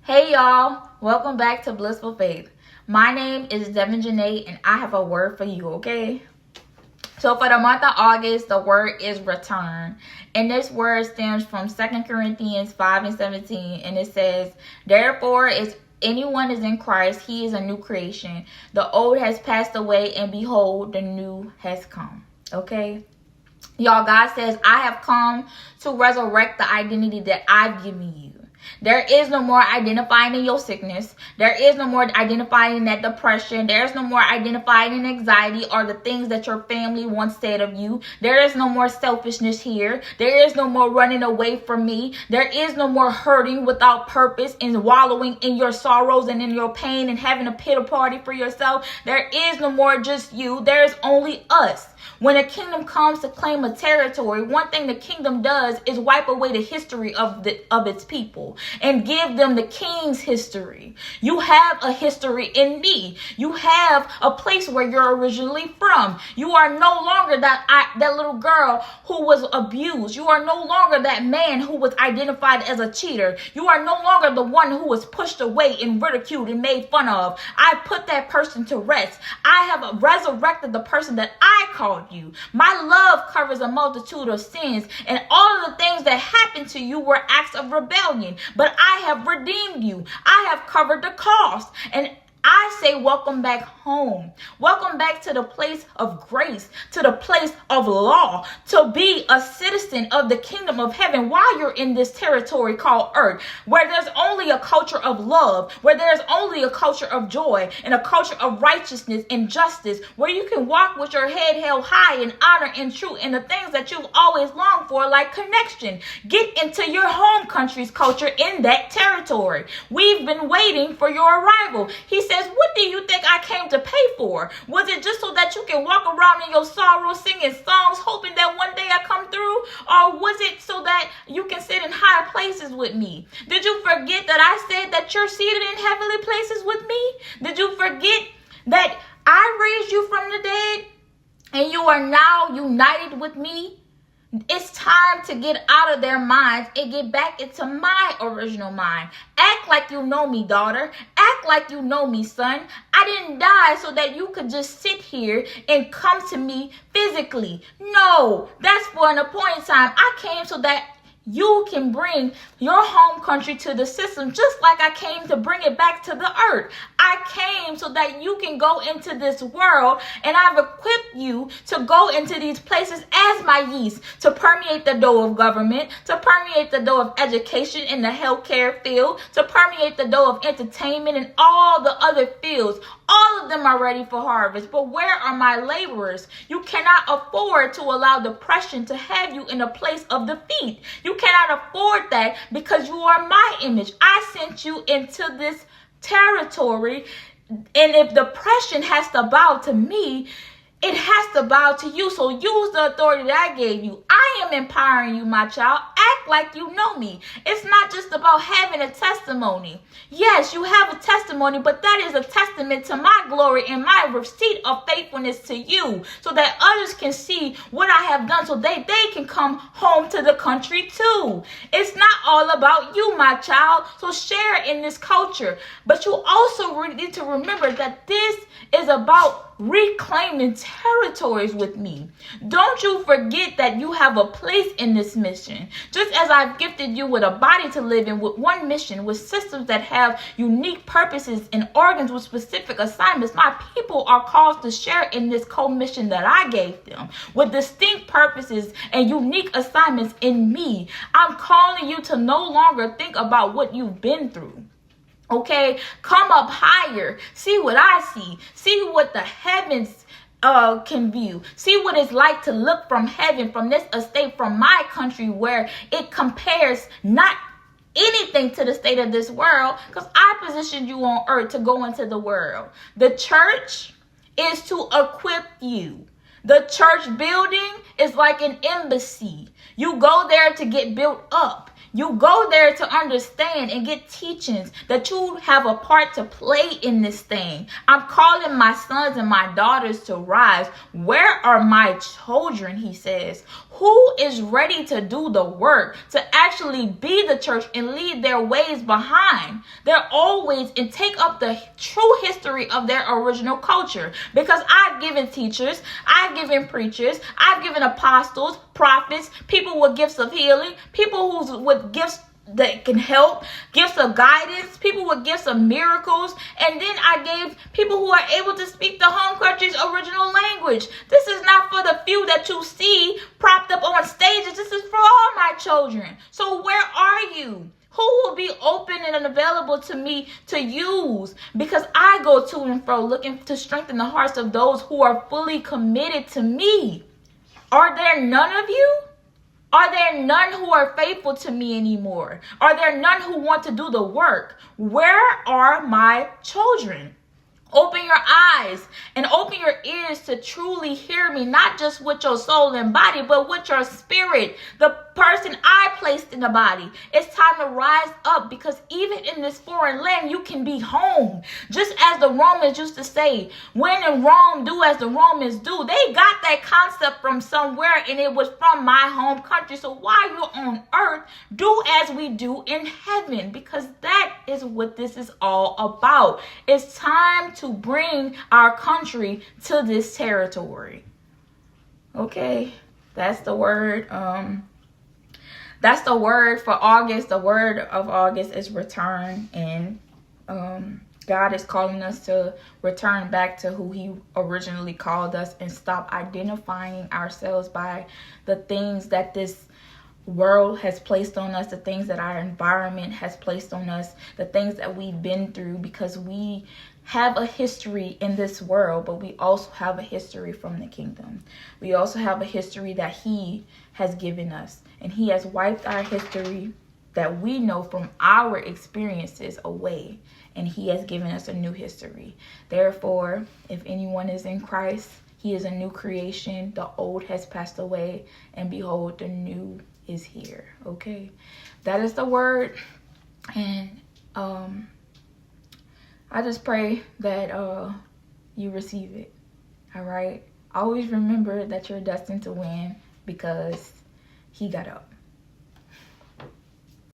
Hey y'all, welcome back to Blissful Faith. My name is Devin Janae and I have a word for you, okay? So for the month of August, the word is return. And this word stems from 2 Corinthians 5:17, and it says, therefore, if anyone is in Christ, he is a new creation. The old has passed away and behold, the new has come. Okay? Y'all, God says, I have come to resurrect the identity that I've given you. There is no more identifying in your sickness. There is no more identifying in that depression. There is no more identifying in anxiety or the things that your family once said of you. There is no more selfishness here. There is no more running away from me. There is no more hurting without purpose and wallowing in your sorrows and in your pain and having a pity party for yourself. There is no more just you. There is only us. When a kingdom comes to claim a territory, one thing the kingdom does is wipe away the history of its people and give them the king's history. You have a history in me. You have a place where you're originally from. You are no longer that little girl who was abused. You are no longer that man who was identified as a cheater. You are no longer the one who was pushed away and ridiculed and made fun of. I put that person to rest. I have resurrected the person that I called you. My love covers a multitude of sins, and all of the things that happened to you were acts of rebellion, but I have redeemed you. I have covered the cost, and I say welcome back home. Welcome back to the place of grace, to the place of law, to be a citizen of the kingdom of heaven while you're in this territory called earth, where there's only a culture of love, where there's only a culture of joy and a culture of righteousness and justice, where you can walk with your head held high in honor and truth and the things that you've always longed for, like connection. Get into your home country's culture in that territory. We've been waiting for your arrival. He says, what do you think I came to pay for? Was it just so that you can walk around in your sorrow singing songs hoping that one day I come through? Or was it so that you can sit in higher places with me? Did you forget that I said that you're seated in heavenly places with me? Did you forget that I raised you from the dead and you are now united with me? It's time to get out of their minds and get back into my original mind. Act like you know me, daughter. Act like you know me, son. I didn't die so that you could just sit here and come to me physically. No, that's for an appointed time. I came so that you can bring your home country to the system, just like I came to bring it back to the earth. I came so that you can go into this world, and I've equipped you to go into these places as my yeast, to permeate the dough of government, to permeate the dough of education in the healthcare field, to permeate the dough of entertainment and all the other fields. All of them are ready for harvest, but where are my laborers? You cannot afford to allow depression to have you in a place of defeat. You cannot afford that because you are my image. I sent you into this territory, and if depression has to bow to me, it has to bow to you. So use the authority that I gave you. I am empowering you, my child. Act like you know me. It's not just about having a testimony. Yes, you have a testimony, but that is a testament to my glory and my receipt of faithfulness to you, so that others can see what I have done, so they can come home to the country too. It's not all about you, my child. So share in this culture. But you also need to remember that this is about reclaiming territories with me. Don't you forget that you have a place in this mission. Just as I've gifted you with a body to live in, with one mission, with systems that have unique purposes and organs with specific assignments, my people are called to share in this co-mission that I gave them, with distinct purposes and unique assignments in me. I'm calling you to no longer think about what you've been through. Okay, come up higher. See what I see. See what the heavens can view. See what it's like to look from heaven, from this estate, from my country, where it compares not anything to the state of this world, because I positioned you on earth to go into the world. The church is to equip you. The church building is like an embassy. You go there to get built up. You go there to understand and get teachings that you have a part to play in this thing. I'm calling my sons and my daughters to rise. Where are my children, he says? Who is ready to do the work, to actually be the church and leave their ways behind, their old ways, and take up the true history of their original culture? Because I've given teachers, I've given preachers, I've given apostles, prophets, people with gifts of healing, people who's with gifts that can help, gifts of guidance, people with gifts of miracles, and then I gave people who are able to speak the home country's original language. This is not for the few that you see propped up on stages. This is for all my children. So where are you? Who will be open and available to me to use? Because I go to and fro looking to strengthen the hearts of those who are fully committed to me. Are there none of you? Are there none who are faithful to me anymore? Are there none who want to do the work? Where are my children? Open your eyes and open your ears to truly hear me, not just with your soul and body, but with your spirit, the person I placed in the body. It's time to rise up, because even in this foreign land, you can be home. Just as the Romans used to say, when in Rome, do as the Romans do. They got that concept from somewhere, and it was from my home country. So while you're on earth, do as we do in heaven, because that is what this is all about. It's time to bring our country to this territory. Okay, that's the word. That's the word for August. The word of August is return, and God is calling us to return back to who he originally called us, and stop identifying ourselves by the things that this world has placed on us, the things that our environment has placed on us, the things that we've been through, because we have a history in this world, but we also have a history from the kingdom. We also have a history that he has given us, and he has wiped our history that we know from our experiences away, and he has given us a new history. Therefore, if anyone is in Christ, he is a new creation. The old has passed away, and behold, the new is here. Okay, that is the word. And I just pray that you receive it. All right, always remember that you're destined to win, because he got up.